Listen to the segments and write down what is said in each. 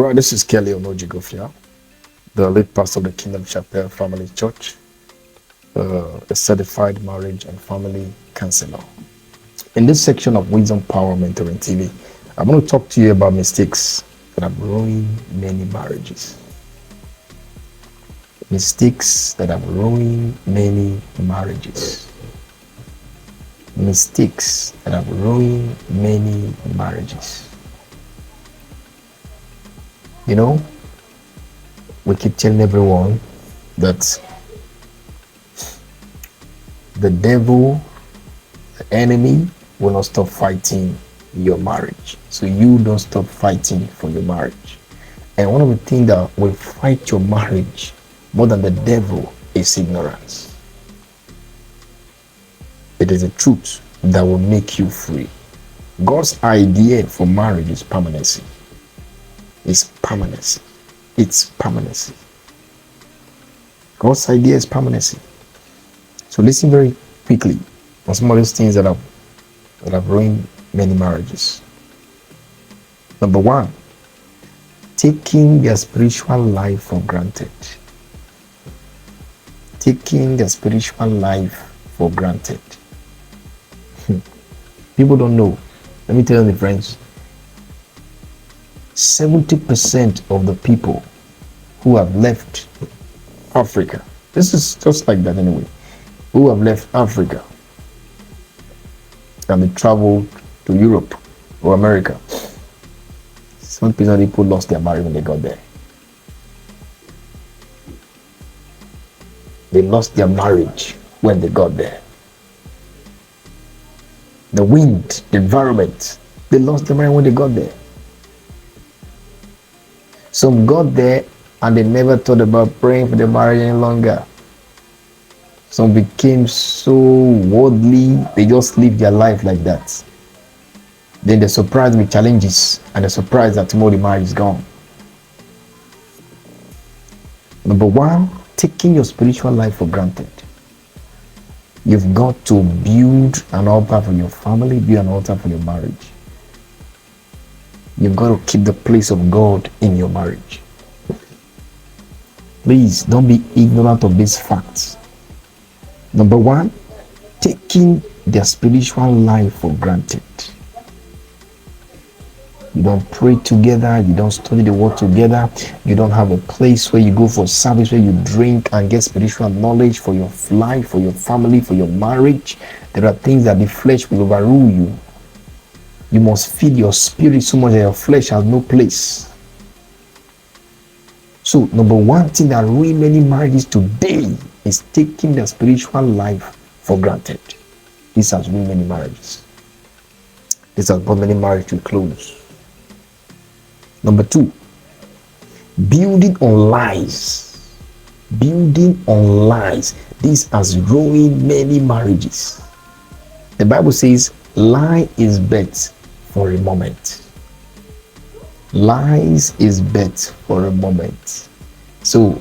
All right, this is Kelly Onojigofia, the lead pastor of the Kingdom Chapel Family Church, a certified marriage and family counselor. In this section of Wisdom, Power, Mentoring TV, I'm going to talk to you about mistakes that have ruined many marriages. Mistakes that have ruined many marriages. Mistakes that have ruined many marriages. You know, we keep telling everyone that the devil, the enemy, will not stop fighting your marriage. So you don't stop fighting for your marriage. And one of the things that will fight your marriage more than the devil is ignorance. It is the truth that will make you free. God's idea for marriage is permanency. It's permanency. It's permanency. God's idea is permanency. So listen very quickly on some of those things that have ruined many marriages. Number one, taking their spiritual life for granted. Taking their spiritual life for granted. People don't know. Let me tell you the friends. 70% of the people who have left Africa, this is just like that anyway, who have left Africa and they traveled to Europe or America, 70% of people lost their marriage when they got there. They lost their marriage when they got there. The wind, the environment, they lost their marriage when they got there. Some got there and they never thought about praying for their marriage any longer. Some became so worldly, they just live their life like that. Then they're surprised with challenges and they're surprised that tomorrow the marriage is gone. Number one, taking your spiritual life for granted. You've got to build an altar for your family, build an altar for your marriage. You've got to keep the place of God in your marriage. Please don't be ignorant of these facts. Number one, taking their spiritual life for granted. You don't pray together, you don't study the word together, you don't have a place where you go for service, where you drink and get spiritual knowledge for your life, for your family, for your marriage. There are things that the flesh will overrule you. You must feed your spirit so much that your flesh has no place. So, number one thing that ruins many marriages today is taking the spiritual life for granted. This has ruined many marriages. This has brought many marriages to a close. Number two, building on lies. Building on lies. This has ruined many marriages. The Bible says, lie is bet for a moment. Lies is bet for a moment. So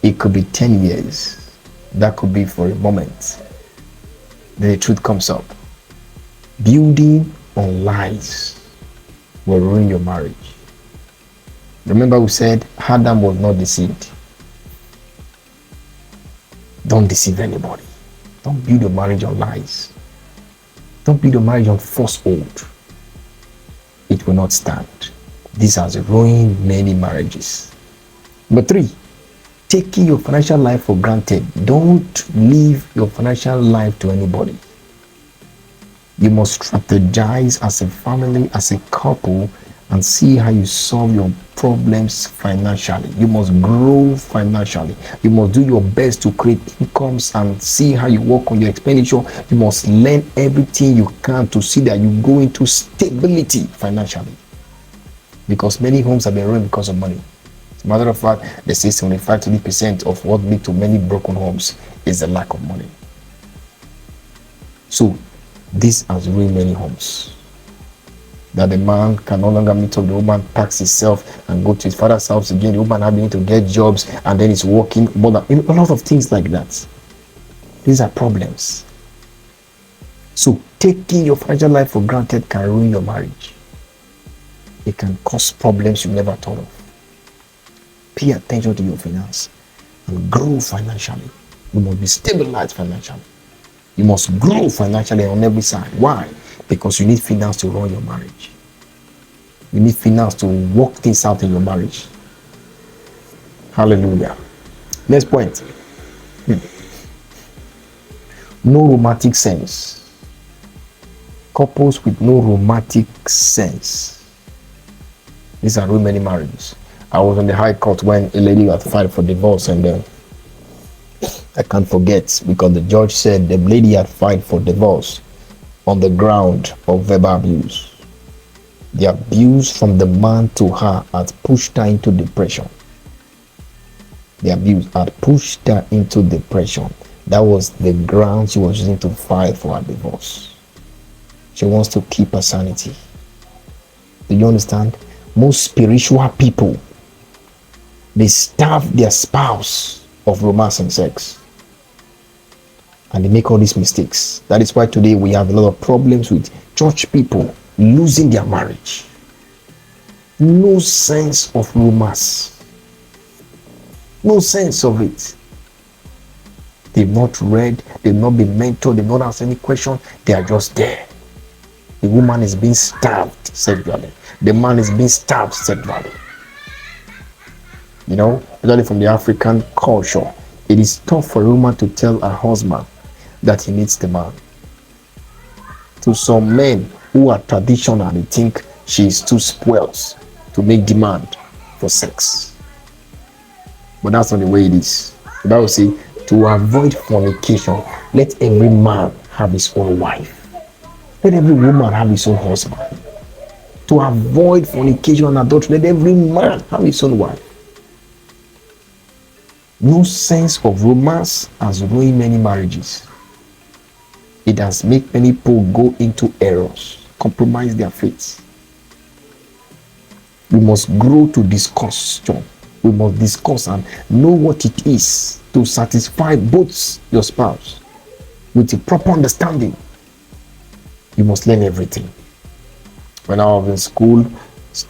it could be 10 years. That could be for a moment. Then the truth comes up. Building on lies will ruin your marriage. Remember we said Adam was not deceived. Don't deceive anybody. Don't build your marriage on lies. Don't build your marriage on falsehood. It will not stand. This has ruined many marriages. Number three, taking your financial life for granted. Don't leave your financial life to anybody. You must strategize as a family, as a couple, and see how you solve your problems financially. You must grow financially. You must do your best to create incomes and see how you work on your expenditure. You must learn everything you can to see that you go into stability financially. Because many homes have been ruined because of money. As a matter of fact, they say 75 to 80% of what leads to many broken homes is the lack of money. So this has ruined many homes. That the man can no longer meet up, the woman packs himself and go to his father's house again. The woman having to get jobs and then he's working. But a lot of things like that. These are problems. So taking your financial life for granted can ruin your marriage. It can cause problems you never thought of. Pay attention to your finance and grow financially. You must be stabilized financially. You must grow financially on every side. Why? Because you need finance to run your marriage. You need finance to work things out in your marriage. Hallelujah. Next point. No romantic sense. Couples with no romantic sense. These are many marriages. I was on the high court when a lady had filed for divorce, and I can't forget, because the judge said the lady had filed for divorce on the ground of verbal abuse. The abuse from the man to her had pushed her into depression. The abuse had pushed her into depression. That was the ground she was using to file for her divorce. She wants to keep her sanity. Do you understand? Most spiritual people, they starve their spouse of romance and sex, and they make all these mistakes. That is why today we have a lot of problems with church people losing their marriage. No sense of romance. No sense of it. They've not read, they've not been mentored, they've not asked any question, they are just there. The woman is being starved sexually. The man is being starved sexually. You know, especially from the African culture, it is tough for a woman to tell her husband that he needs the man. To some men who are traditional, they think she is too spoiled to make demand for sex. But that's not the way it is. The Bible says, to avoid fornication, let every man have his own wife. Let every woman have his own husband. To avoid fornication and adultery, let every man have his own wife. No sense of romance has ruined many marriages. It has made many people go into errors, compromise their faith. We must grow to discuss, John. We must discuss and know what it is to satisfy both your spouse with a proper understanding. You must learn everything. When I was in school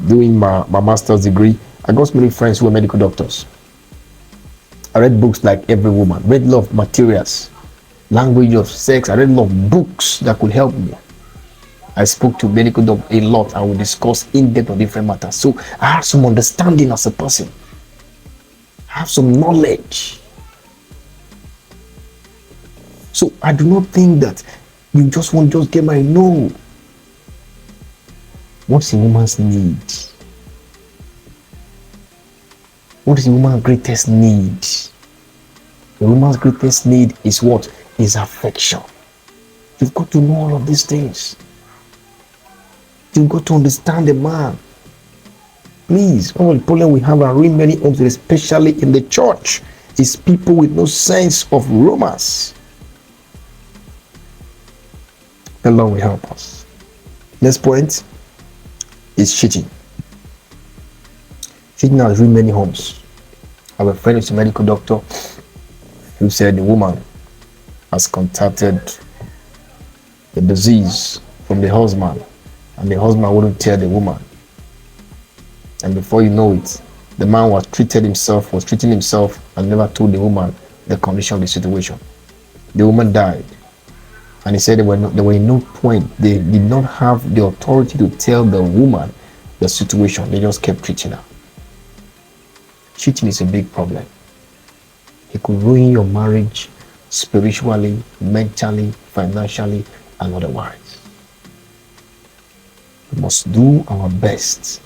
doing my master's degree, I got many friends who were medical doctors. I read books like Every Woman, read a lot of materials, language of sex. I read a lot of books that could help me. I spoke to medical doctors a lot. I would discuss in depth on different matters. So I have some understanding as a person. I have some knowledge. So I do not think that you just want to just get married. No. What's a woman's need? What is a woman's greatest need? The woman's greatest need is what? Is affection. You've got to know all of these things. You've got to understand the man. Please, one of the problems we have around many homes, especially in the church, is people with no sense of romance. The Lord will help us. Next point is cheating. Cheating has ruined many homes. I have a friend who's a medical doctor who said the woman has contacted the disease from the husband, and the husband wouldn't tell the woman. And before you know it, the man was treating himself and never told the woman the condition of the situation. The woman died. And he said there were no point. They did not have the authority to tell the woman the situation. They just kept treating her. Cheating is a big problem. It could ruin your marriage spiritually, mentally, financially, and otherwise. We must do our best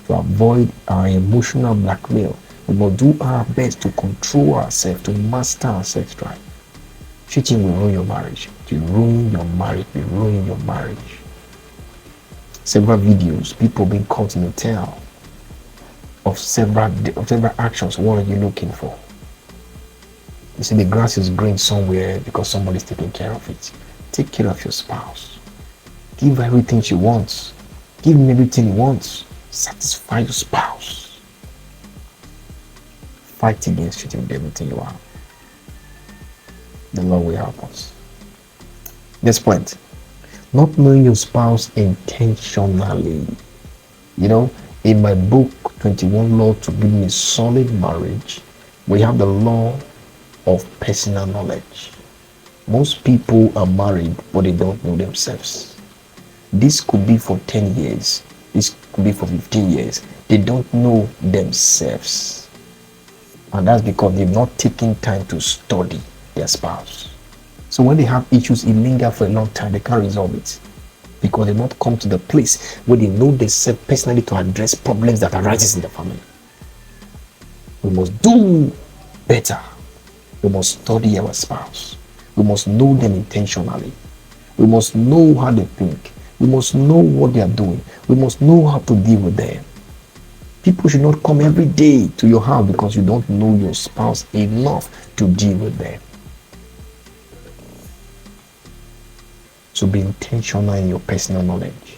to avoid our emotional blackmail. We must do our best to control ourselves, to master our sex drive. Cheating will ruin your marriage. It will ruin your marriage. It will ruin your marriage. Several videos, people being caught in a tale of several actions. What are you looking for? You see, the grass is green somewhere because somebody's taking care of it. Take care of your spouse. Give her everything she wants. Give him everything he wants. Satisfy your spouse. Fight against cheating with everything you have. The Lord will help us. Next point. Not knowing your spouse intentionally. You know, in my book, 21 law to build a solid marriage, we have the law of personal knowledge. Most people are married, but they don't know themselves. This could be for 10 years. This could be for 15 years. They don't know themselves. And that's because they've not taken time to study their spouse. So when they have issues, it lingers for a long time. They can't resolve it because they've not come to the place where they know themselves personally to address problems that arises in the family. We must do better. We must study our spouse. We must know them intentionally. We must know how they think. We must know what they are doing. We must know how to deal with them. People should not come every day to your house because you don't know your spouse enough to deal with them. So be intentional in your personal knowledge.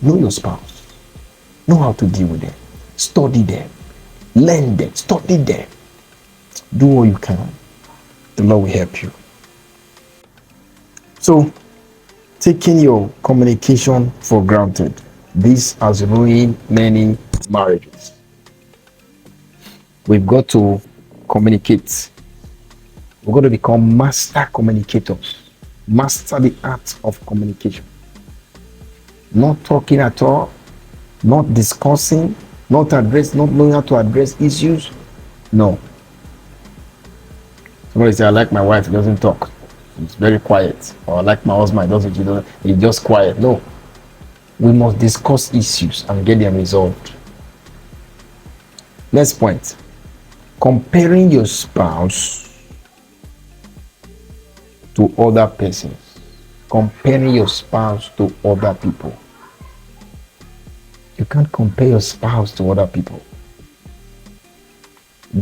Know your spouse. Know how to deal with them. Study them. Learn them. Study them. Do what you can. The Lord will help you. So, taking your communication for granted, this has ruined many marriages. We've got to communicate. We've got to become master communicators. Master the art of communication. Not talking at all, not discussing, not knowing how to address issues. No. Somebody say, I like my wife, he doesn't talk. It's very quiet. Or I like my husband, he's just quiet. No. We must discuss issues and get them resolved. Next point. Comparing your spouse to other persons. Comparing your spouse to other people. You can't compare your spouse to other people.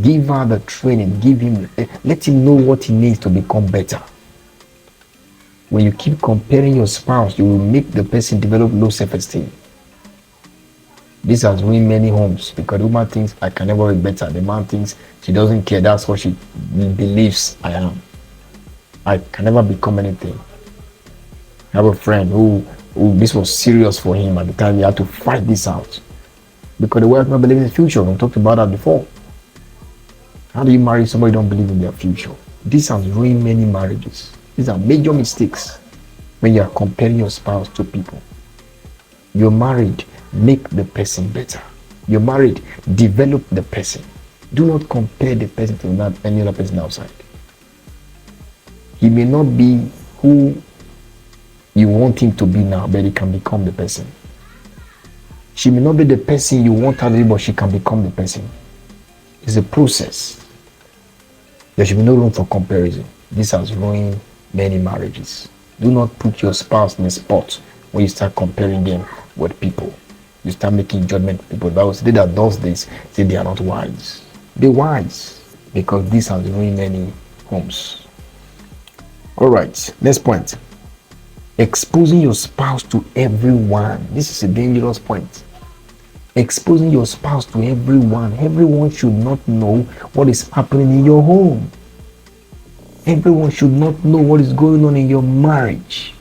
Give her the training, let him know what he needs to become better. When you keep comparing your spouse, you will make the person develop low self-esteem. This has ruined many homes because the woman thinks I can never be better. The man thinks she doesn't care. That's what she believes I am. I can never become anything. I have a friend who this was serious for him at the time. He had to fight this out because the wife not believe in the future. We talked about that before. How do you marry somebody who don't believe in their future? This has ruined many marriages. These are major mistakes when you are comparing your spouse to people. You're married, make the person better. You're married, develop the person. Do not compare the person to any other person outside. He may not be who you want him to be now, but he can become the person. She may not be the person you want her to be, but she can become the person. It's a process. There should be no room for comparison. This has ruined many marriages. Do not put your spouse in a spot where you start comparing them with people. You start making judgment of people. The Bible says they that does this, say they are not wise. Be wise, because this has ruined many homes. All right, next point. Exposing your spouse to everyone. This is a dangerous point. Exposing your spouse to everyone. Everyone should not know what is happening in your home. Everyone should not know what is going on in your marriage.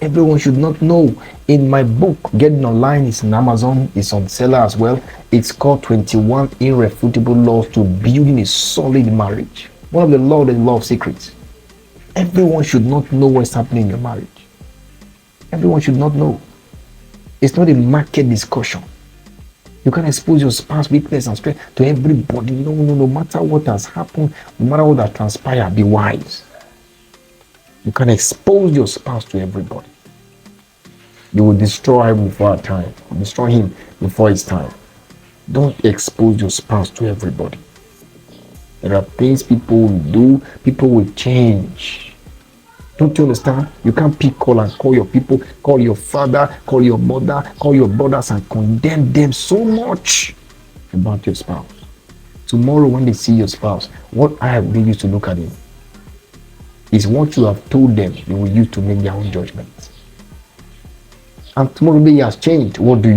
Everyone should not know. In my book, Getting Online, is on Amazon, it's on seller as well. It's called 21 Irrefutable Laws to Building a Solid Marriage. One of the laws is the law of secrets. Everyone should not know what's happening in your marriage. Everyone should not know. It's not a market discussion. You can expose your spouse weakness and strength to everybody. No matter what has happened, no matter what has transpired, be wise. You can expose your spouse to everybody. You will destroy him before our time. Destroy him before his time. Don't expose your spouse to everybody. There are things people will do, people will change. Don't you understand? You can't call and call your people, call your father, call your mother, call your brothers and condemn them so much about your spouse. Tomorrow when they see your spouse, what eye will they use to look at him? Is what you have told them they will use to make their own judgment. And tomorrow he has changed. What do?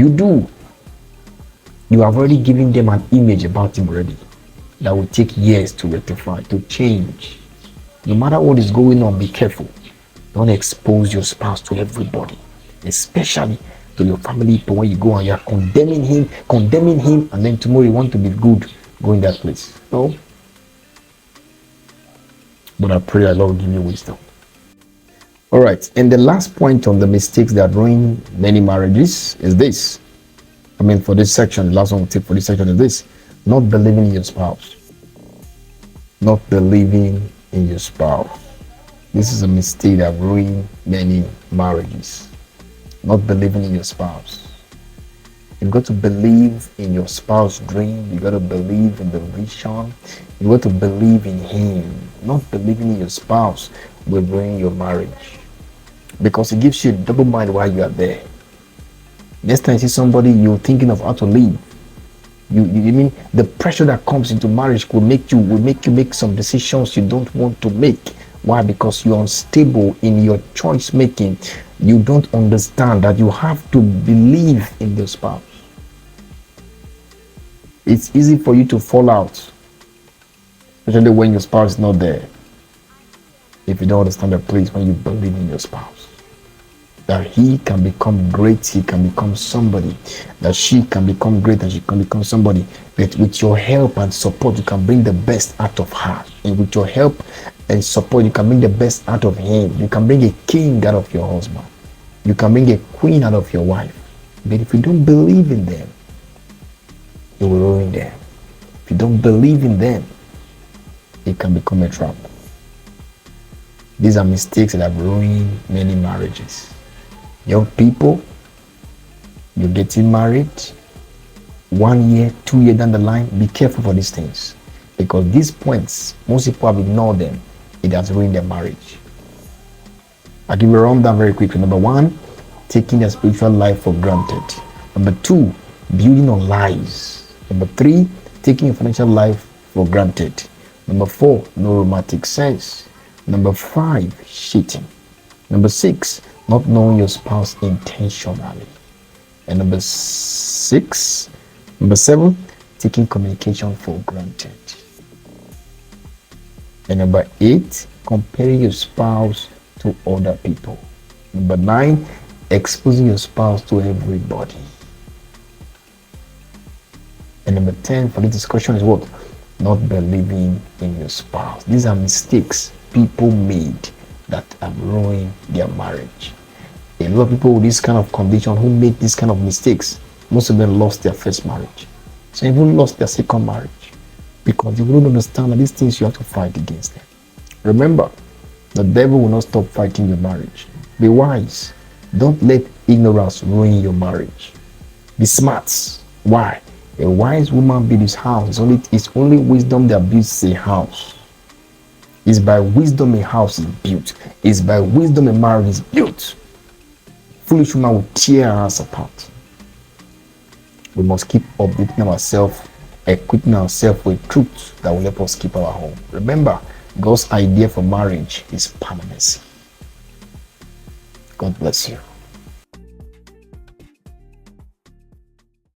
You have already given them an image about him already that will take years to rectify, to change. No matter what is going on, be careful. Don't expose your spouse to everybody, especially to your family, but when you go and you're condemning him, and then tomorrow you want to be good, go in that place. No. But I pray that Lord give you wisdom. All right. And the last point on the mistakes that ruin many marriages is this. For this section, the last one we'll take for this section is this: not believing in your spouse. Not believing in your spouse. This is a mistake that ruins many marriages. Not believing in your spouse. You've got to believe in your spouse's dream. You've got to believe in the vision. You've got to believe in him. Not believing in your spouse will ruin your marriage, because it gives you a double mind while you are there. Next time you see somebody you're thinking of how to leave, you mean the pressure that comes into marriage will make you make some decisions you don't want to make. Why? Because you're unstable in your choice making. You don't understand that you have to believe in your spouse. It's easy for you to fall out, especially when your spouse is not there. If you don't understand the place when you believe in your spouse, that he can become great, he can become somebody, that she can become great and she can become somebody, that with your help and support you can bring the best out of her, and with your help and support you can bring the best out of him. You can bring a king out of your husband, you can bring a queen out of your wife. But if you don't believe in them, you will ruin them. If you don't believe in them, it can become a trap. These are mistakes that have ruined many marriages. Young people, you're getting married, 1 year, 2 years down the line, be careful for these things, because these points, most people have ignored them. It has ruined their marriage. I'll give you a rundown very quickly. Number 1, taking their spiritual life for granted. Number 2, building on lies. Number 3, taking your financial life for granted. Number 4, no romantic sense. Number 5, cheating. Number 6, not knowing your spouse intentionally. And number 7, taking communication for granted. And number 8, comparing your spouse to other people. Number 9, exposing your spouse to everybody. And number 10 for this discussion is what? Not believing in your spouse. These are mistakes people made that have ruined their marriage. A lot of people with this kind of condition who made these kind of mistakes, most of them lost their first marriage. Some even lost their second marriage, because they don't understand that these things you have to fight against them. Remember, the devil will not stop fighting your marriage. Be wise. Don't let ignorance ruin your marriage. Be smart. Why? A wise woman builds his house. It's only wisdom that builds a house. It's by wisdom a house is built. It's by wisdom a marriage is built. Foolish woman will tear our house apart. We must keep updating ourselves, equipping ourselves with truth that will help us keep our home. Remember, God's idea for marriage is permanency. God bless you.